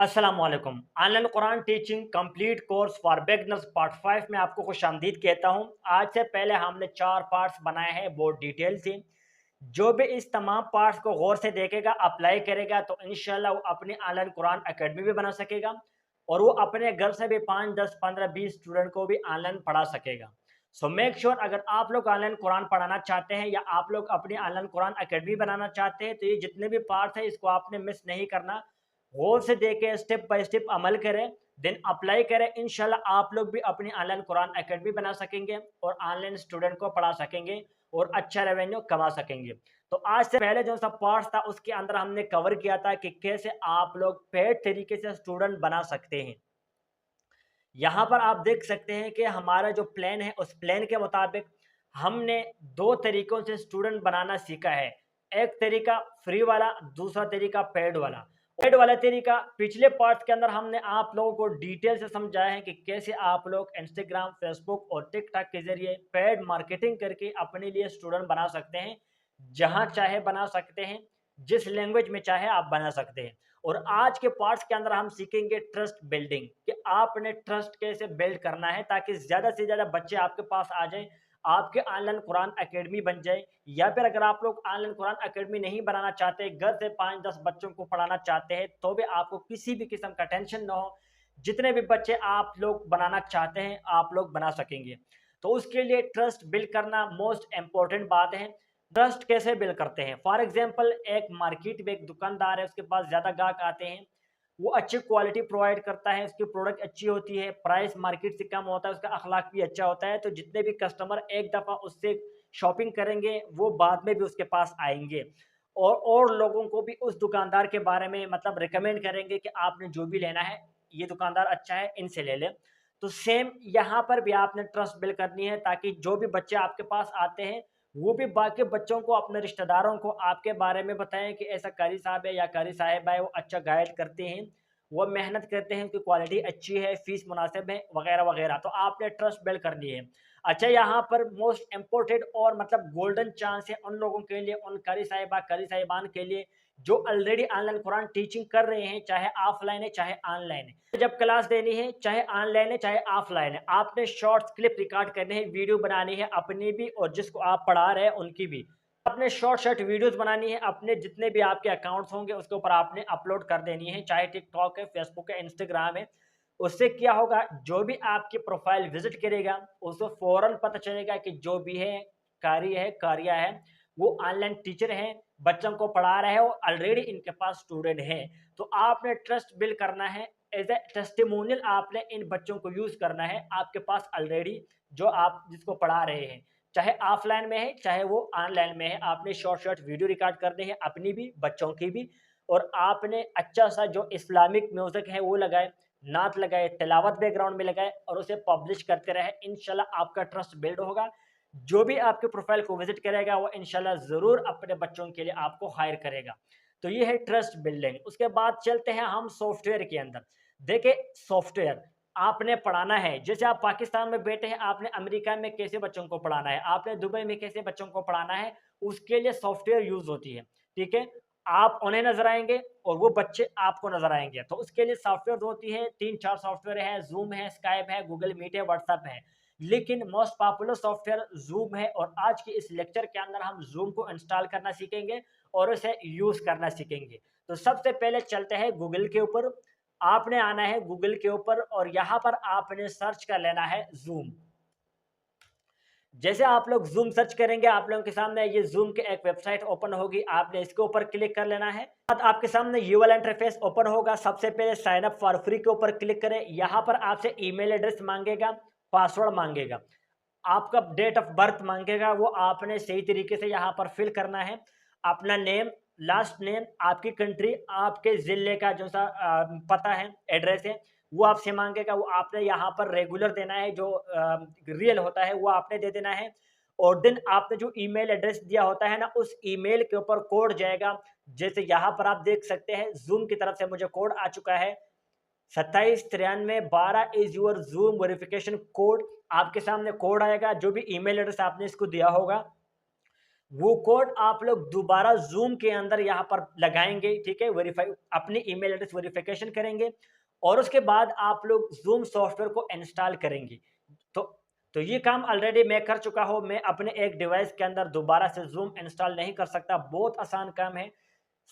अस्सलामुअलैकुम। Online Quran teaching complete course for beginners part 5 में आपको खुशामदीद कहता हूं। आज से पहले हमने 4 पार्ट्स बनाए हैं बहुत डिटेल से। जो भी इस तमाम पार्ट्स को गौर से देखेगा, अप्लाई करेगा तो इंशाल्लाह वो अपनी ऑनलाइन कुरान एकेडमी भी बना सकेगा और वो अपने घर से भी 5, 10, 15, 20 स्टूडेंट को भी ऑनलाइन पढ़ा सकेगा। सो मेक श्योर अगर आप लोग ऑनलाइन कुरान पढ़ाना चाहते हैं या आप लोग अपनी ऑनलाइन कुरान एकेडमी बनाना चाहते हैं तो ये जितने भी पार्ट्स हैं इसको आपने मिस नहीं करना। गौर से देखें, स्टेप बाय स्टेप अमल करें, देन अप्लाई करें। इंशाल्लाह आप लोग भी अपनी ऑनलाइन कुरान एकेडमी बना सकेंगे और ऑनलाइन स्टूडेंट को पढ़ा सकेंगे और अच्छा रेवेन्यू कमा सकेंगे। तो आज से पहले जो सा पार्ट था उसके अंदर हमने कवर किया था कि कैसे आप लोग पेड तरीके से स्टूडेंट बना सकते हैं। यहाँ पर आप देख सकते हैं कि हमारा जो प्लान है उस प्लान के मुताबिक हमने दो तरीकों से स्टूडेंट बनाना सीखा है। एक तरीका फ्री वाला, दूसरा तरीका पेड वाला। पेड वाला तरीका पिछले पार्ट के अंदर हमने आप लोगों को डिटेल से समझाया है कि कैसे आप लोग इंस्टाग्राम, फेसबुक और टिकटॉक के जरिए पेड मार्केटिंग करके अपने लिए स्टूडेंट बना सकते हैं। जहां चाहे बना सकते हैं, जिस लैंग्वेज में चाहे आप बना सकते हैं। और आज के पार्ट्स के अंदर हम सीखेंगे ट्रस्ट बिल्डिंग, कि आपने ट्रस्ट कैसे बिल्ड करना है ताकि ज़्यादा से ज़्यादा बच्चे आपके पास आ जाएं, आपके ऑनलाइन कुरान एकेडमी बन जाए। या फिर अगर आप लोग ऑनलाइन कुरान एकेडमी नहीं बनाना चाहते, घर से 5-10 बच्चों को पढ़ाना चाहते हैं, तो भी आपको किसी भी किस्म का टेंशन ना हो। जितने भी बच्चे आप लोग बनाना चाहते हैं आप लोग बना सकेंगे। तो उसके लिए ट्रस्ट बिल्ड करना मोस्ट इंपॉर्टेंट बात है। ट्रस्ट कैसे बिल्ड करते हैं? फॉर एग्जांपल एक मार्केट में एक दुकानदार है, उसके पास ज़्यादा ग्राहक आते हैं, वो अच्छी क्वालिटी प्रोवाइड करता है, उसकी प्रोडक्ट अच्छी होती है, प्राइस मार्केट से कम होता है, उसका अखलाक भी अच्छा होता है, तो जितने भी कस्टमर एक दफ़ा उससे शॉपिंग करेंगे वो बाद में भी उसके पास आएंगे और लोगों को भी उस दुकानदार के बारे में मतलब रिकमेंड करेंगे कि आपने जो भी लेना है ये दुकानदार अच्छा है, इनसे ले लें। तो सेम यहाँ पर भी आपने ट्रस्ट बिल्ड करनी है ताकि जो भी बच्चे आपके पास आते हैं वो भी बाकी बच्चों को, अपने रिश्तेदारों को आपके बारे में बताएं कि ऐसा कारी साहब है या कारी साहिबा है, वो अच्छा गाइड करते हैं, वो मेहनत करते हैं, उनकी क्वालिटी अच्छी है, फीस मुनासिब है, वगैरह वगैरह। तो आपने ट्रस्ट बिल्ड करनी है। अच्छा, यहाँ पर मोस्ट इम्पोर्टेंट और मतलब गोल्डन चांस है उन लोगों के लिए, उन कारी साहिबा कारी साहिबान के लिए जो ऑलरेडी ऑनलाइन कुरान टीचिंग कर रहे हैं, चाहे ऑफलाइन है चाहे ऑनलाइन है। जब क्लास देनी है, चाहे ऑनलाइन है चाहे ऑफलाइन है, आपने शॉर्ट्स क्लिप रिकॉर्ड करने हैं, वीडियो बनानी है अपनी भी और जिसको आप पढ़ा रहे हैं उनकी भी। आपने शॉर्ट शॉर्ट वीडियोस बनानी है, अपने जितने भी आपके अकाउंट्स होंगे उसके ऊपर आपने अपलोड कर देनी है, चाहे टिकटॉक है, फेसबुक है, इंस्टाग्राम है। उससे क्या होगा, जो भी आपकी प्रोफाइल विजिट करेगा उसको फौरन पता चलेगा कि जो भी है कारिया है, वो ऑनलाइन टीचर है, बच्चों को पढ़ा रहे हैं और ऑलरेडी इनके पास स्टूडेंट है। तो आपने ट्रस्ट बिल्ड करना है, एज ए टेस्टिमोनियल आपने इन बच्चों को यूज करना है आपके पास ऑलरेडी जो आप जिसको पढ़ा रहे हैं, चाहे ऑफलाइन में है चाहे वो ऑनलाइन में है। आपने शॉर्ट शॉर्ट वीडियो रिकॉर्ड करनी है, अपनी भी बच्चों की भी। और आपने अच्छा सा जो इस्लामिक म्यूजिक है वो लगाए, नात लगाए, तिलावत बैकग्राउंड में लगाए और उसे पब्लिश करते रहे। इंशाल्लाह आपका ट्रस्ट बिल्ड होगा। जो भी आपके प्रोफाइल को विजिट करेगा वो इंशाल्लाह ज़रूर अपने बच्चों के लिए आपको हायर करेगा। तो ये है ट्रस्ट बिल्डिंग। उसके बाद चलते हैं हम सॉफ्टवेयर के अंदर। देखिए, सॉफ्टवेयर आपने पढ़ाना है, जैसे आप पाकिस्तान में बैठे हैं, आपने अमेरिका में कैसे बच्चों को पढ़ाना है, आपने दुबई में कैसे बच्चों को पढ़ाना है, उसके लिए सॉफ्टवेयर यूज़ होती है, ठीक है? आप उन्हें नज़र आएँगे और वो बच्चे आपको नज़र आएँगे। तो उसके लिए सॉफ्टवेयर होती है, 3-4 सॉफ्टवेयर है, ज़ूम है, स्काइप है, गूगल मीट है, व्हाट्सएप है। लेकिन मोस्ट पॉपुलर सॉफ्टवेयर ज़ूम है और आज के इस लेक्चर के अंदर हम ज़ूम को इंस्टॉल करना सीखेंगे और उसे यूज़ करना सीखेंगे। तो सबसे पहले चलते हैं गूगल के ऊपर। आपने आना है गूगल के ऊपर और यहाँ पर आपने सर्च कर लेना है ज़ूम। जैसे आप लोग ज़ूम सर्च करेंगे, आप लोगों के सामने ये ज़ूम की एक वेबसाइट ओपन होगी, आपने इसके ऊपर क्लिक कर लेना है। बाद आपके सामने ये वाला इंटरफेस ओपन होगा। सबसे पहले साइन अप फॉर फ्री के ऊपर क्लिक करें। यहाँ पर आपसे ईमेल एड्रेस मांगेगा, पासवर्ड मांगेगा, आपका डेट ऑफ बर्थ मांगेगा, वो आपने सही तरीके से यहाँ पर फिल करना है। अपना नेम, लास्ट नेम, आपकी कंट्री, आपके ज़िले का जो सा पता है, एड्रेस है, वो आपसे मांगेगा। वो आपने यहाँ पर रेगुलर देना है, जो रियल होता है वो आपने दे देना है। और देन आपने जो ईमेल एड्रेस दिया होता है ना, उस ईमेल के ऊपर कोड जाएगा। जैसे यहाँ पर आप देख सकते हैं ज़ूम की तरफ से मुझे कोड आ चुका है, 279312 is your zoom verification code. आपके सामने कोड आएगा, जो भी ईमेल एड्रेस आपने इसको दिया होगा वो कोड आप लोग दोबारा जूम के अंदर यहाँ पर लगाएंगे, ठीक है, वेरीफाई अपनी ईमेल एड्रेस वेरिफिकेशन करेंगे और उसके बाद आप लोग जूम सॉफ्टवेयर को इंस्टॉल करेंगे। तो तो ये काम ऑलरेडी मैं कर चुका हूँ। मैं अपने एक डिवाइस के अंदर दोबारा से जूम इंस्टॉल नहीं कर सकता, बहुत आसान काम है।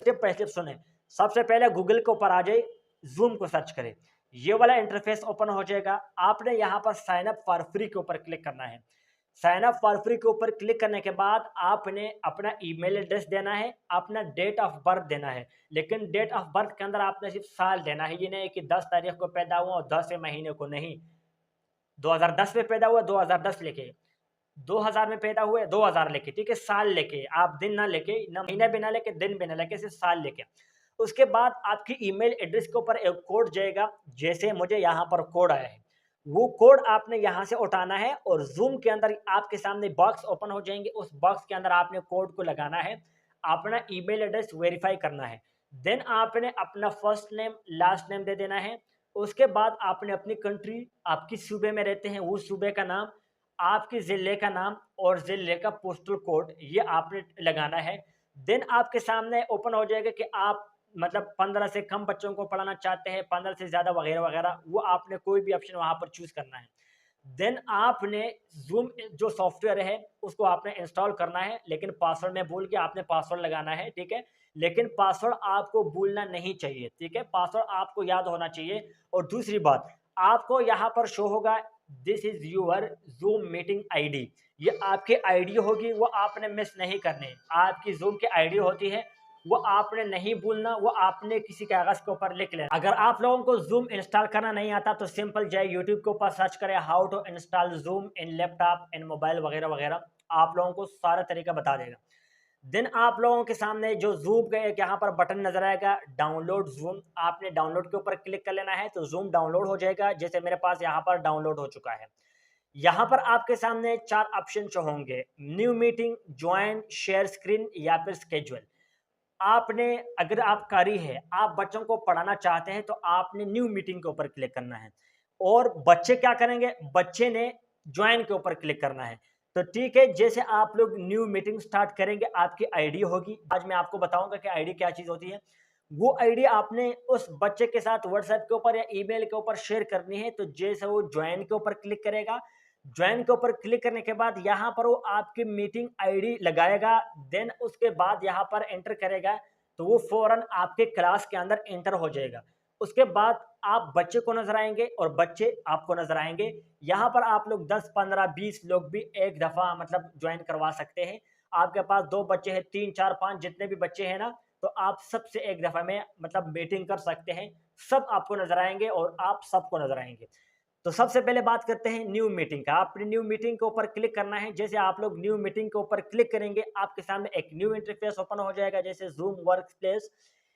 स्टेप बाय स्टेप सुने। सबसे पहले गूगल के ऊपर आ जाए, जूम को सर्च करें, ये वाला इंटरफेस ओपन हो जाएगा। आपने यहाँ पर साइन अप फॉर फ्री के ऊपर क्लिक करना है। साइन अप फॉर फ्री के ऊपर क्लिक करने के बाद आपने अपना ईमेल एड्रेस देना है, अपना डेट ऑफ बर्थ देना है। लेकिन डेट ऑफ बर्थ के अंदर आपने सिर्फ साल देना है, ये नहीं कि 10 तारीख को पैदा हुआ और 10वें महीने को नहीं। 2010 में पैदा हुआ 2010 लेके, 2000 में पैदा हुए 2000 लेके, ठीक है, साल लेके, आप दिन ना लेके, ना महीना भी ना लेके, दिन भी ना लेके, सिर्फ साल लेके। उसके बाद आपकी ईमेल एड्रेस के ऊपर एक कोड जाएगा, जैसे मुझे यहाँ पर कोड आया है, वो कोड आपने यहाँ से उठाना है और जूम के अंदर आपके सामने बॉक्स ओपन हो जाएंगे। उस बॉक्स के अंदर आपने कोड को लगाना है, अपना ईमेल एड्रेस वेरीफाई करना है। देन आपने अपना फर्स्ट नेम लास्ट नेम दे देना है। उसके बाद आपने अपनी कंट्री, आप किस सूबे में रहते हैं वो सूबे का नाम, आपके ज़िले का नाम और ज़िले का पोस्टल कोड ये आपने लगाना है। देन आपके सामने ओपन हो जाएगा कि आप मतलब 15 से कम बच्चों को पढ़ाना चाहते हैं, 15 से ज़्यादा वगैरह वगैरह, वो आपने कोई भी ऑप्शन वहाँ पर चूज़ करना है। देन आपने ज़ूम जो सॉफ्टवेयर है उसको आपने इंस्टॉल करना है, लेकिन पासवर्ड में भूल गया, आपने पासवर्ड लगाना है, ठीक है। लेकिन पासवर्ड आपको भूलना नहीं चाहिए, ठीक है, पासवर्ड आपको याद होना चाहिए। और दूसरी बात, आपको यहाँ पर शो होगा this is your zoom meeting ID, ये आपकी आईडी होगी, वो आपने मिस नहीं करनी। आपकी जूम की आईडी होती है, वो आपने नहीं भूलना, वो आपने किसी कागज के ऊपर लिख लेना। अगर आप लोगों को जूम इंस्टॉल करना नहीं आता तो सिंपल जाए यूट्यूब के ऊपर सर्च करें how to install Zoom in laptop in mobile वगैरह वगैरह, आप लोगों को सारा तरीका बता देगा। देन आप लोगों के सामने जो जूम का एक यहाँ पर बटन नजर आएगा डाउनलोड जूम, आपने डाउनलोड के ऊपर क्लिक कर लेना है तो जूम डाउनलोड हो जाएगा। जैसे मेरे पास यहाँ पर डाउनलोड हो चुका है। यहाँ पर आपके सामने 4 ऑप्शन शो होंगे, new meeting, join, share screen या फिर स्केजुअल। आपने, अगर आप कारी है, आप बच्चों को पढ़ाना चाहते हैं तो आपने न्यू मीटिंग के ऊपर क्लिक करना है। और बच्चे क्या करेंगे, बच्चे ने ज्वाइन के ऊपर क्लिक करना है। तो ठीक है, जैसे आप लोग न्यू मीटिंग स्टार्ट करेंगे आपकी आईडी होगी। आज मैं आपको बताऊंगा कि आईडी क्या चीज होती है। वो आईडी आपने उस बच्चे के साथ व्हाट्सएप के ऊपर या ईमेल के ऊपर शेयर करनी है। तो जैसे वो ज्वाइन के ऊपर क्लिक करेगा, ज्वाइन के ऊपर क्लिक करने के बाद यहाँ पर वो आपकी मीटिंग आईडी लगाएगा। देन उसके बाद यहाँ पर एंटर करेगा तो वो फौरन आपके क्लास के अंदर एंटर हो जाएगा। उसके बाद आप बच्चे को नजर आएंगे और बच्चे आपको नजर आएंगे। यहाँ पर आप लोग 10 15 20 लोग भी एक दफा मतलब ज्वाइन करवा सकते हैं। आपके पास 2 बच्चे हैं, 3 4 5 जितने भी बच्चे हैं ना, तो आप सबसे एक दफा में मतलब मीटिंग कर सकते हैं। सब आपको नजर आएंगे और आप सबको नजर आएंगे। तो सबसे पहले बात करते हैं न्यू मीटिंग का। आपने न्यू मीटिंग के ऊपर क्लिक करना है। जैसे आप लोग न्यू मीटिंग के ऊपर क्लिक करेंगे आपके सामने एक न्यू इंटरफेस ओपन हो जाएगा, जैसे जूम वर्क प्लेस।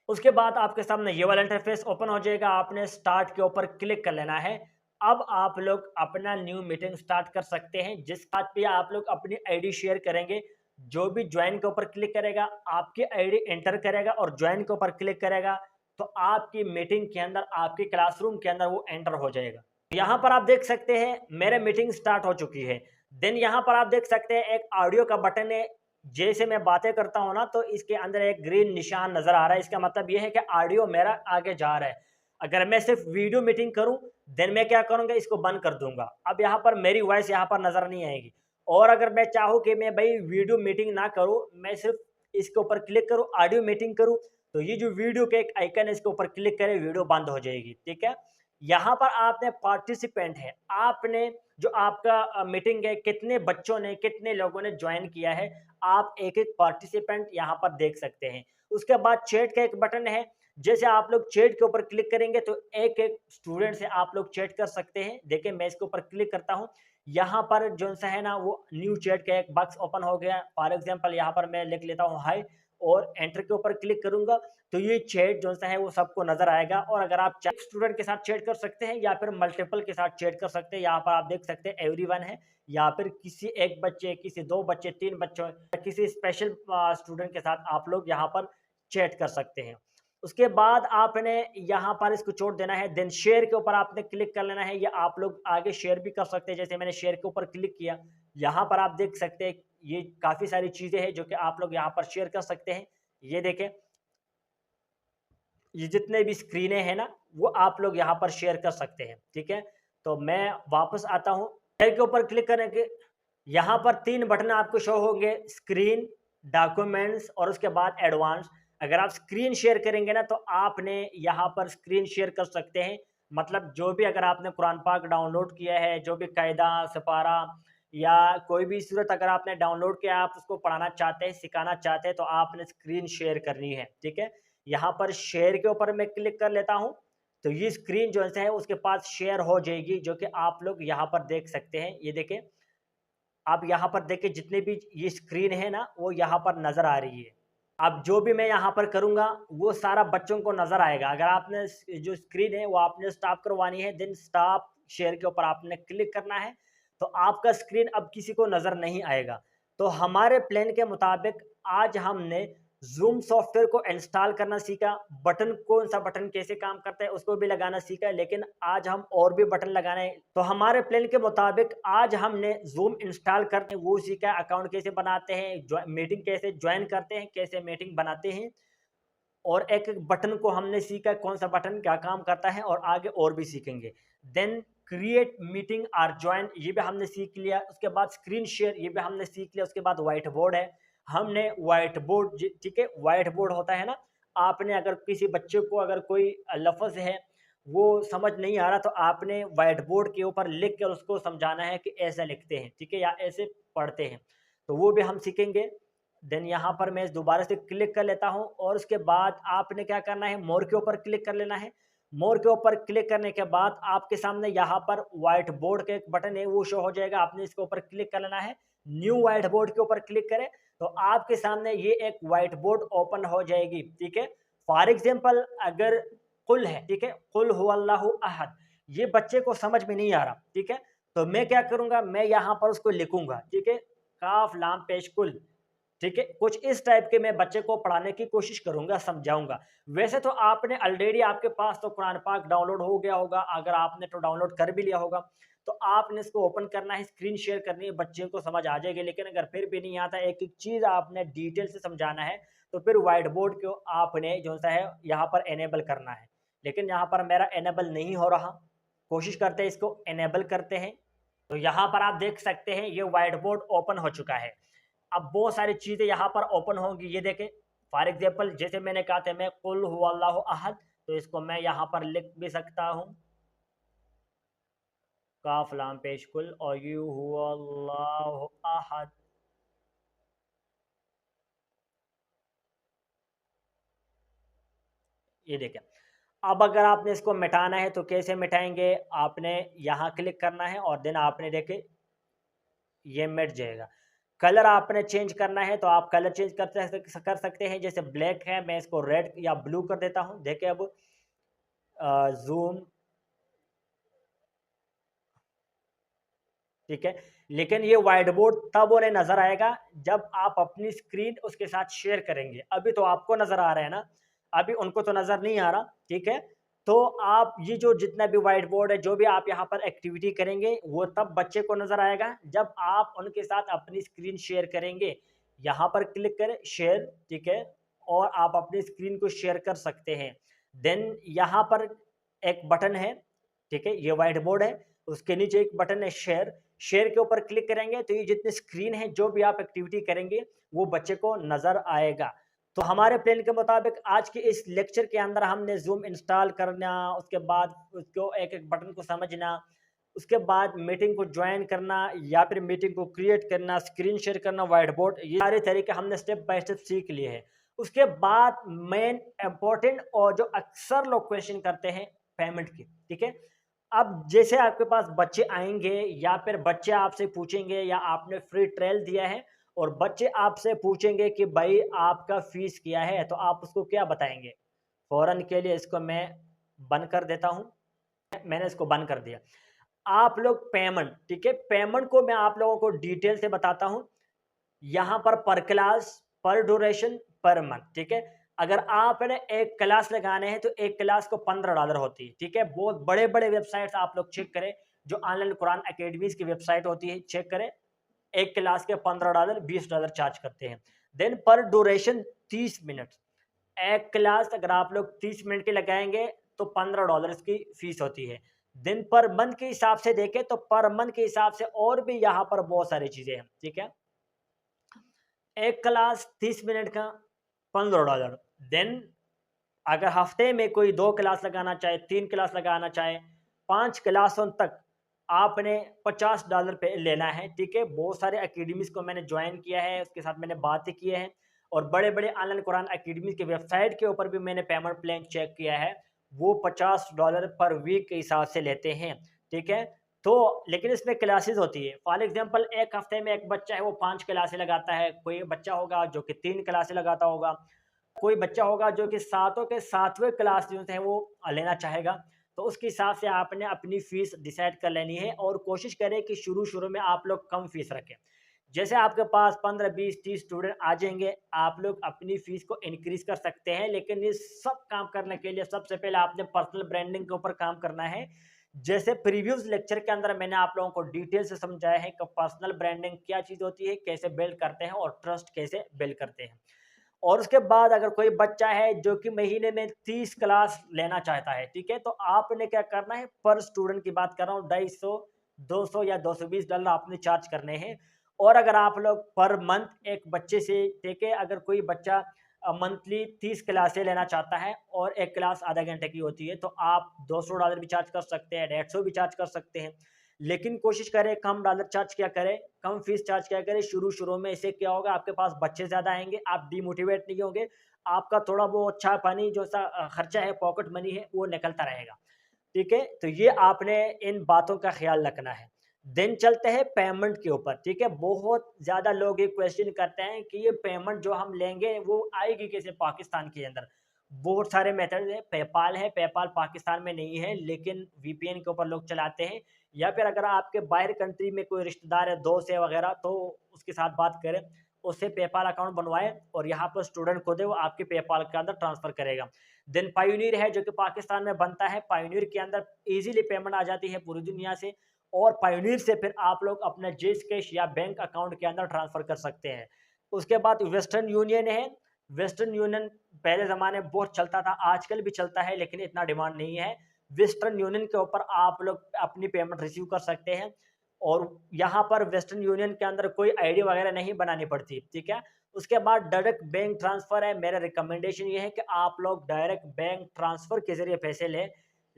उसके बाद आपके सामने ये वाला इंटरफेस ओपन हो जाएगा, आपने स्टार्ट के ऊपर क्लिक कर लेना है। अब आप लोग अपना न्यू मीटिंग स्टार्ट कर सकते हैं। जिस बात पे आप लोग अपनी आईडी शेयर करेंगे, जो भी ज्वाइन के ऊपर क्लिक करेगा आपकी आईडी एंटर करेगा और ज्वाइन के ऊपर क्लिक करेगा तो आपकी मीटिंग के अंदर, आपके क्लासरूम के अंदर वो एंटर हो जाएगा। यहाँ पर आप देख सकते हैं मेरे मीटिंग स्टार्ट हो चुकी है। देन यहाँ पर आप देख सकते हैं एक ऑडियो का बटन है। जैसे मैं बातें करता हूँ ना तो इसके अंदर एक ग्रीन निशान नजर आ रहा है, इसका मतलब ये है कि ऑडियो मेरा आगे जा रहा है। अगर मैं सिर्फ वीडियो मीटिंग करूं देन मैं क्या करूंगा, इसको बंद कर दूंगा। अब यहाँ पर मेरी वॉइस यहाँ पर नजर नहीं आएगी। और अगर मैं चाहूँ कि मैं भाई वीडियो मीटिंग ना करूँ, मैं सिर्फ इसके ऊपर क्लिक करूँ ऑडियो मीटिंग करूँ, तो ये जो वीडियो का एक आइकन है इसके ऊपर क्लिक करें, वीडियो बंद हो जाएगी, ठीक है। यहाँ पर आपने पार्टिसिपेंट है, आपने जो आपका मीटिंग है, कितने बच्चों ने, कितने लोगों ने ज्वाइन किया है, आप एक एक पार्टिसिपेंट यहाँ पर देख सकते हैं। उसके बाद चैट का एक बटन है। जैसे आप लोग चैट के ऊपर क्लिक करेंगे तो एक एक स्टूडेंट से आप लोग चैट कर सकते हैं। देखिए मैं इसके ऊपर क्लिक करता हूँ, यहाँ पर जो सा है ना वो न्यू चैट का एक बॉक्स ओपन हो गया। फॉर एग्जांपल यहाँ पर मैं लिख लेता हूँ हाय और एंटर के ऊपर क्लिक करूंगा तो ये चैट जो सा है वो सबको नजर आएगा। और अगर आप एक स्टूडेंट के साथ चैट कर सकते हैं या फिर मल्टीपल के साथ चैट कर सकते हैं, यहाँ पर आप देख सकते हैं एवरीवन है, या फिर किसी एक बच्चे, किसी 2 बच्चे, 3 बच्चों, किसी स्पेशल स्टूडेंट के साथ आप लोग यहाँ पर चैट कर सकते हैं। उसके बाद आपने यहाँ पर इसको छोड़ देना है, देन शेयर के ऊपर आपने क्लिक कर लेना है। या आप लोग आगे शेयर भी कर सकते हैं, जैसे मैंने शेयर के ऊपर क्लिक किया, यहाँ पर आप देख सकते हैं ये काफ़ी सारी चीज़ें हैं जो कि आप लोग यहाँ पर शेयर कर सकते हैं। ये देखें, ये जितने भी स्क्रीनें हैं ना, वो आप लोग यहाँ पर शेयर कर सकते हैं, ठीक है। तो मैं वापस आता हूँ, शेयर के ऊपर क्लिक करने के यहाँ पर 3 बटन आपको शो होंगे, स्क्रीन, डॉक्यूमेंट्स और उसके बाद एडवांस। अगर आप स्क्रीन शेयर करेंगे ना, तो आपने यहाँ पर स्क्रीन शेयर कर सकते हैं। मतलब जो भी अगर आपने कुरान पाक डाउनलोड किया है, जो भी कायदा, सिपारा या कोई भी सूरत अगर आपने डाउनलोड किया, आप उसको पढ़ाना चाहते हैं, सिखाना चाहते हैं, तो आपने स्क्रीन शेयर करनी है, ठीक है। यहाँ पर शेयर के ऊपर मैं क्लिक कर लेता हूँ, तो ये स्क्रीन जो है उसके पास शेयर हो जाएगी, जो कि आप लोग यहाँ पर देख सकते हैं। ये देखें, आप यहाँ पर देखिए जितने भी ये स्क्रीन है ना, वो यहाँ पर नज़र आ रही है। अब जो भी मैं यहाँ पर करूँगा वो सारा बच्चों को नज़र आएगा। अगर आपने जो स्क्रीन है वो आपने स्टॉप करवानी है, देन स्टॉप शेयर के ऊपर आपने क्लिक करना है, तो आपका स्क्रीन अब किसी को नज़र नहीं आएगा। तो हमारे प्लान के मुताबिक आज हमने ज़ूम सॉफ्टवेयर को इंस्टॉल करना सीखा, बटन कौन सा बटन कैसे काम करता है उसको भी लगाना सीखा, लेकिन आज हम और भी बटन लगाने हैं। तो हमारे प्लान के मुताबिक आज हमने ज़ूम इंस्टॉल करते वो सीखा, अकाउंट कैसे बनाते हैं, मीटिंग कैसे ज्वाइन करते हैं, कैसे मीटिंग बनाते हैं, और एक एक बटन को हमने सीखा कौन सा बटन क्या काम करता है, और आगे और भी सीखेंगे। देन क्रिएट मीटिंग और ज्वाइन, ये भी हमने सीख लिया। उसके बाद स्क्रीन शेयर, ये भी हमने सीख लिया। उसके बाद व्हाइट बोर्ड है, हमने व्हाइट बोर्ड, ठीक है, व्हाइट बोर्ड होता है ना, आपने अगर किसी बच्चे को अगर कोई लफ्ज़ है वो समझ नहीं आ रहा, तो आपने व्हाइट बोर्ड के ऊपर लिख कर उसको समझाना है कि ऐसा लिखते हैं, ठीक है, या ऐसे पढ़ते हैं, तो वो भी हम सीखेंगे। देन यहाँ पर मैं दोबारा से क्लिक कर लेता हूँ, और उसके बाद आपने क्या करना है, मोर के ऊपर क्लिक कर लेना है। मोर के ऊपर क्लिक करने के बाद आपके सामने यहाँ पर व्हाइट बोर्ड का एक बटन है वो शो हो जाएगा, आपने इसके ऊपर क्लिक कर लेना है। न्यू व्हाइट बोर्ड के ऊपर क्लिक करें तो आपके सामने ये एक व्हाइट बोर्ड ओपन हो जाएगी, ठीक है। फॉर एग्जाम्पल अगर कुल है, ठीक है, कुल हुवल्लाहु अहद, ये बच्चे को समझ में नहीं आ रहा, ठीक है, तो मैं क्या करूंगा, मैं यहाँ पर उसको लिखूंगा, ठीक है, काफ लाम पेश कुल, ठीक है, कुछ इस टाइप के मैं बच्चे को पढ़ाने की कोशिश करूंगा, समझाऊंगा। वैसे तो आपने ऑलरेडी, आपके पास तो कुरान पाक डाउनलोड हो गया होगा, अगर आपने तो डाउनलोड कर भी लिया होगा, तो आपने इसको ओपन करना है, स्क्रीन शेयर करनी है, बच्चे को समझ आ जाएगी। लेकिन अगर फिर भी नहीं आता, एक एक चीज़ आपने डिटेल से समझाना है, तो फिर व्हाइट बोर्ड को आपने जो सा है यहाँ पर एनेबल करना है। लेकिन यहाँ पर मेरा एनेबल नहीं हो रहा, कोशिश करते हैं इसको एनेबल करते हैं। तो यहाँ पर आप देख सकते हैं ये व्हाइट बोर्ड ओपन हो चुका है। अब बहुत सारी चीज़ें यहाँ पर ओपन होंगी, ये देखें। फॉर एग्जाम्पल जैसे मैंने कहा था, मैं कुल हुवल्लाहु अहद, तो इसको मैं यहाँ पर लिख भी सकता हूँ, काफ लाम पेश कुल और यू हुवल्लाहु अहद। ये देखें। अब अगर आपने इसको मिटाना है तो कैसे मिटाएंगे, आपने यहाँ क्लिक करना है और देन आपने देखे ये मिट जाएगा। कलर आपने चेंज करना है तो आप कलर चेंज कर सकते हैं, जैसे ब्लैक है, मैं इसको रेड या ब्लू कर देता हूँ। देखिए अब जूम, ठीक है, लेकिन ये व्हाइट बोर्ड तब उन्हें नजर आएगा जब आप अपनी स्क्रीन उसके साथ शेयर करेंगे। अभी तो आपको नजर आ रहा है ना, अभी उनको तो नजर नहीं आ रहा, ठीक है। तो आप ये जो जितना भी व्हाइट बोर्ड है, जो भी आप यहाँ पर एक्टिविटी करेंगे, वो तब बच्चे को नजर आएगा जब आप उनके साथ अपनी स्क्रीन शेयर करेंगे। यहाँ पर क्लिक करें शेयर, ठीक है, और आप अपनी स्क्रीन को शेयर कर सकते हैं। देन यहाँ पर एक बटन है, ठीक है, ये व्हाइट बोर्ड है, उसके नीचे एक बटन है शेयर। शेयर के ऊपर क्लिक करेंगे तो ये जितने स्क्रीन है, जो भी आप एक्टिविटी करेंगे वो बच्चे को नज़र आएगा। तो हमारे प्लान के मुताबिक आज के इस लेक्चर के अंदर हमने जूम इंस्टॉल करना, उसके बाद उसको एक एक बटन को समझना, उसके बाद मीटिंग को ज्वाइन करना या फिर मीटिंग को क्रिएट करना, स्क्रीन शेयर करना, व्हाइट बोर्ड, ये सारे तरीके हमने स्टेप बाय स्टेप सीख लिए हैं। उसके बाद मेन इम्पोर्टेंट और जो अक्सर लोग क्वेश्चन करते हैं, पेमेंट की, ठीक है। अब जैसे आपके पास बच्चे आएंगे या फिर बच्चे आपसे पूछेंगे, या आपने फ्री ट्रायल दिया है और बच्चे आपसे पूछेंगे कि भाई आपका फीस क्या है, तो आप उसको क्या बताएंगे। फौरन के लिए इसको मैं बंद कर देता हूं, मैंने इसको बंद कर दिया। आप लोग पेमेंट, ठीक है, पेमेंट को मैं आप लोगों को डिटेल से बताता हूं। यहाँ पर क्लास, पर ड्यूरेशन, पर मंथ, ठीक है। अगर आपने एक क्लास लगाने हैं तो एक क्लास को $15 होती है, ठीक है। बहुत बड़े बड़े वेबसाइट्स आप लोग चेक करें, जो ऑनलाइन कुरान अकेडमीज की वेबसाइट होती है, चेक करें, एक क्लास के $15 $20 चार्ज करते हैं। देन पर ड्यूरेशन 30 मिनट, एक क्लास अगर आप लोग 30 मिनट की लगाएंगे तो $15 इसकी फीस होती है। दिन पर मंथ के हिसाब से देखें तो पर मंथ के हिसाब से और भी यहाँ पर बहुत सारी चीजें हैं, ठीक है। एक क्लास 30 मिनट का $15। देन अगर हफ्ते में कोई 2 क्लास लगाना चाहे, 3 क्लास लगाना चाहे, 5 क्लासों तक आपने $50 पे लेना है, ठीक है। बहुत सारे अकेडमीज को मैंने ज्वाइन किया है, उसके साथ मैंने बातें की है, और बड़े बड़े ऑनलाइन कुरान अकेडमी की वेबसाइट के ऊपर भी मैंने पेमेंट प्लान चेक किया है। वो $50 पर वीक के हिसाब से लेते हैं, ठीक है। तो लेकिन इसमें क्लासेस होती है। फॉर एग्जांपल एक हफ्ते में एक बच्चा है वो 5 क्लासें लगाता है, कोई बच्चा होगा जो कि 3 क्लासें लगाता होगा, कोई बच्चा होगा जो कि सातों के सातवें क्लास जो है वो लेना चाहेगा। तो उसके हिसाब से आपने अपनी फीस डिसाइड कर लेनी है, और कोशिश करें कि शुरू शुरू में आप लोग कम फीस रखें। जैसे आपके पास 15 20 30 स्टूडेंट आ जाएंगे, आप लोग अपनी फीस को इंक्रीज कर सकते हैं। लेकिन ये सब काम करने के लिए सबसे पहले आपने पर्सनल ब्रांडिंग के ऊपर काम करना है। जैसे प्रीवियस लेक्चर के अंदर मैंने आप लोगों को डिटेल से समझाया है कि पर्सनल ब्रांडिंग क्या चीज़ होती है, कैसे बिल्ड करते हैं, और ट्रस्ट कैसे बिल्ड करते हैं। और उसके बाद अगर कोई बच्चा है जो कि महीने में 30 क्लास लेना चाहता है, ठीक है, तो आपने क्या करना है, पर स्टूडेंट की बात कर रहा हूँ, 250 200 या $220 आपने चार्ज करने हैं। और अगर आप लोग पर मंथ एक बच्चे से, ठीक है, अगर कोई बच्चा मंथली 30 क्लासें लेना चाहता है और एक क्लास आधा घंटे की होती है, तो आप $200 भी चार्ज कर सकते हैं, 150 भी चार्ज कर सकते हैं। लेकिन कोशिश करें कम डॉलर चार्ज क्या करें, कम फीस चार्ज क्या करें शुरू शुरू में। इससे क्या होगा, आपके पास बच्चे ज़्यादा आएंगे, आप डीमोटिवेट नहीं होंगे, आपका थोड़ा वो अच्छा पानी जो सा खर्चा है, पॉकेट मनी है, वो निकलता रहेगा, ठीक है। तो ये आपने इन बातों का ख्याल रखना है। दिन चलते हैं पेमेंट के ऊपर, ठीक है। बहुत ज़्यादा लोग ये क्वेश्चन करते हैं कि ये पेमेंट जो हम लेंगे वो आएगी कैसे पाकिस्तान के अंदर। बहुत सारे मेथड है, पेपाल है, पेपाल पाकिस्तान में नहीं है लेकिन वीपीएन के ऊपर लोग चलाते हैं। या फिर अगर आपके बाहर कंट्री में कोई रिश्तेदार है, दोस्त है वगैरह, तो उसके साथ बात करें, उससे पेपाल अकाउंट बनवाए, और यहाँ पर स्टूडेंट खुद है वो आपके पेपाल के अंदर ट्रांसफर करेगा। देन पायोनियर है जो कि पाकिस्तान में बनता है, पायोनियर के अंदर इजीली पेमेंट आ जाती है पूरी दुनिया से, और पायोनियर से फिर आप लोग अपना जेस कैश या बैंक अकाउंट के अंदर ट्रांसफर कर सकते हैं। उसके बाद वेस्टर्न यूनियन है। वेस्टर्न यूनियन पहले ज़माने में बहुत चलता था, आजकल भी चलता है लेकिन इतना डिमांड नहीं है। वेस्टर्न यूनियन के ऊपर आप लोग अपनी पेमेंट रिसीव कर सकते हैं, और यहाँ पर वेस्टर्न यूनियन के अंदर कोई आईडी वगैरह नहीं बनानी पड़ती, ठीक है। उसके बाद डायरेक्ट बैंक ट्रांसफ़र है। मेरा रिकमेंडेशन ये है कि आप लोग डायरेक्ट बैंक ट्रांसफ़र के ज़रिए पैसे लें।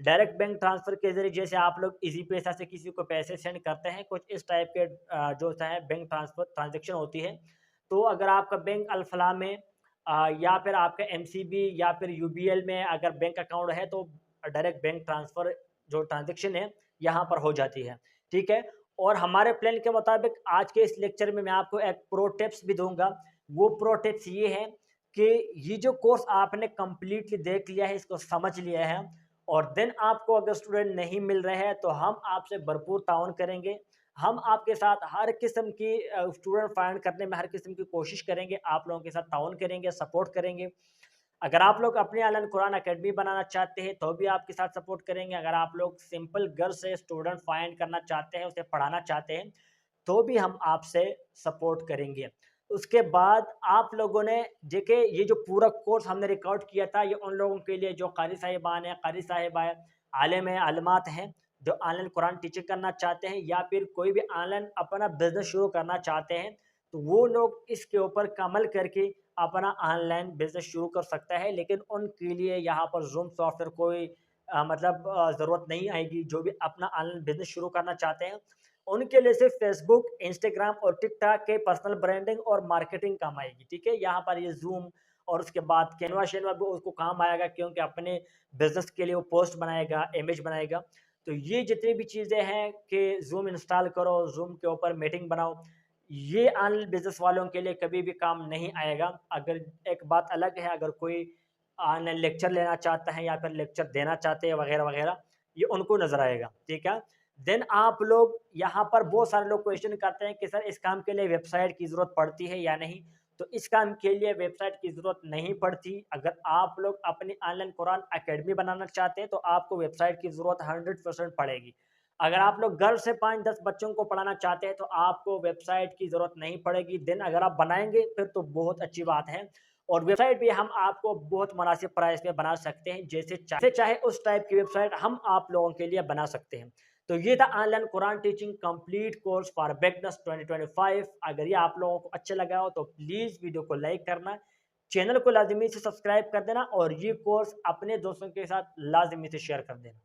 डायरेक्ट बैंक ट्रांसफ़र के ज़रिए जैसे आप लोग इजी पैसा से किसी को पैसे सेंड करते हैं, कुछ इस टाइप के जो है बैंक ट्रांसफ़र ट्रांजेक्शन होती है। तो अगर आपका बैंक अल-फलाह में या फिर आपका एमसीबी या फिर यूबीएल में अगर बैंक अकाउंट है, तो डायरेक्ट बैंक ट्रांसफ़र जो ट्रांजेक्शन है यहाँ पर हो जाती है, ठीक है। और हमारे प्लान के मुताबिक आज के इस लेक्चर में मैं आपको एक प्रो टिप्स भी दूँगा। वो प्रो टिप्स ये है कि ये जो कोर्स आपने कंप्लीटली देख लिया है, इसको समझ लिया है, और देन आपको अगर स्टूडेंट नहीं मिल रहे हैं, तो हम आपसे भरपूर ताउन करेंगे। हम आपके साथ हर किस्म की स्टूडेंट फाइंड करने में हर किस्म की कोशिश करेंगे, आप लोगों के साथ ताउन करेंगे, सपोर्ट करेंगे। अगर आप लोग अपनी ऑनलाइन कुरान अकेडमी बनाना चाहते हैं तो भी आपके साथ सपोर्ट करेंगे। अगर आप लोग सिंपल घर से स्टूडेंट फाइंड करना चाहते हैं, उसे पढ़ाना चाहते हैं, तो भी हम आपसे सपोर्ट करेंगे। उसके बाद आप लोगों ने देखिए, ये जो पूरा कोर्स हमने रिकॉर्ड किया था, ये उन लोगों के लिए जो कारी साहिबान हैं, कारी साहिबा है, आलिम हैं, आलिमात हैं, जो ऑनलाइन कुरान टीचिंग करना चाहते हैं, या फिर कोई भी ऑनलाइन अपना बिजनेस शुरू करना चाहते हैं, तो वो लोग इसके ऊपर अमल करके अपना ऑनलाइन बिजनेस शुरू कर सकता है। लेकिन उनके लिए यहाँ पर ज़ूम सॉफ्टवेयर कोई मतलब ज़रूरत नहीं आएगी। जो भी अपना ऑनलाइन बिजनेस शुरू करना चाहते हैं, उनके लिए सिर्फ फेसबुक, इंस्टाग्राम और टिकटॉक के पर्सनल ब्रांडिंग और मार्केटिंग काम आएगी, ठीक है। यहाँ पर ये जूम और उसके बाद कैनवा शैनवा भी उसको काम आएगा, क्योंकि अपने बिजनेस के लिए वो पोस्ट बनाएगा, इमेज बनाएगा। तो ये जितनी भी चीज़ें हैं कि जूम इंस्टॉल करो, जूम के ऊपर मीटिंग बनाओ, ये ऑनलाइन बिजनेस वालों के लिए कभी भी काम नहीं आएगा। अगर एक बात अलग है, अगर कोई ऑनलाइन लेक्चर लेना चाहता है या फिर लेक्चर देना चाहते हैं वगैरह वगैरह, ये उनको नजर आएगा, ठीक है। देन आप लोग यहाँ पर बहुत सारे लोग क्वेश्चन करते हैं कि सर इस काम के लिए वेबसाइट की ज़रूरत पड़ती है या नहीं। तो इस काम के लिए वेबसाइट की ज़रूरत नहीं पड़ती। अगर आप लोग अपनी ऑनलाइन कुरान अकेडमी बनाना चाहते हैं तो आपको वेबसाइट की ज़रूरत 100% पड़ेगी। अगर आप लोग घर से 5-10 बच्चों को पढ़ाना चाहते हैं तो आपको वेबसाइट की ज़रूरत नहीं पड़ेगी। देन अगर आप बनाएँगे फिर तो बहुत अच्छी बात है। और वेबसाइट भी हम आपको बहुत मुनासिब प्राइस में बना सकते हैं, जैसे चाहे उस टाइप की वेबसाइट हम आप लोगों के लिए बना सकते हैं। तो ये था online Quran teaching complete course for beginners 2025। अगर ये आप लोगों को अच्छा लगा हो तो प्लीज़ वीडियो को लाइक करना, चैनल को लाजमी से सब्सक्राइब कर देना और ये कोर्स अपने दोस्तों के साथ लाजमी से शेयर कर देना।